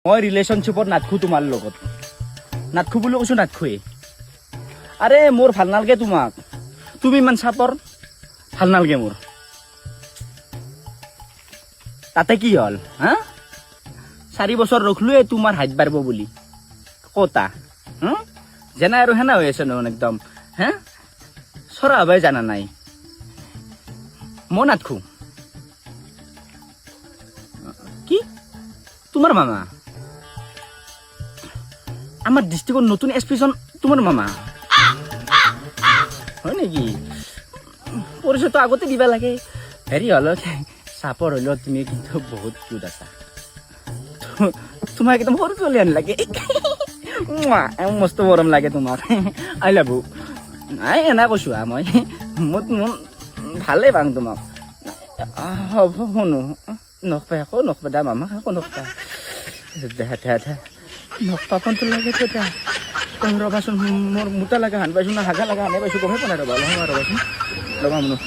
মই ৰিলেশ্যনশ্বিপত নাথকো তোমাৰ লগত নাথকো বুলি কৈছো নাথকোৱে আৰে মোৰ ভাল নালগে তোমাক তুমি ইমান চাপৰ ভাল নালগে মোৰ তাতে কি হ'ল হা 4 বছৰ ৰখলোৱে তোমাৰ হাইট বাঢ়িব বুলি কতা যেনা আৰু হেনা হৈ আছে নহয় একদম হে চৰা হবাই জানা নাই মই নাথকো কি তোমাৰ মামা আমাৰ ডিস্ট্ৰিক্টৰ নতুন এসপিজন তোমাৰ মামা হয় নাকি পৰিচয় তো আগতে দিবা লাগে হেৰি হল চাপৰ হইল তুমি কিন্তু বহুত কিউট আছা তোমাক একদম সৰু চলি আন লাগে মস্ত মৰম লাগে তোমাক আই লাভ ইউ নাই এনা কৈছো মই ভালেই পাওঁ তোমাক হ'ব শুনো নকপা আকৌ নকপা দা মামা আকৌ নকপা দে নকপা ফোনটো লাগে তেতিয়া ৰবাচোন মোৰ মোটা লগা হান পাইছো না হাগা লগা হানে পাইছো গমে পোৱা নাই ৰবা ৰবাচোন লগা মনো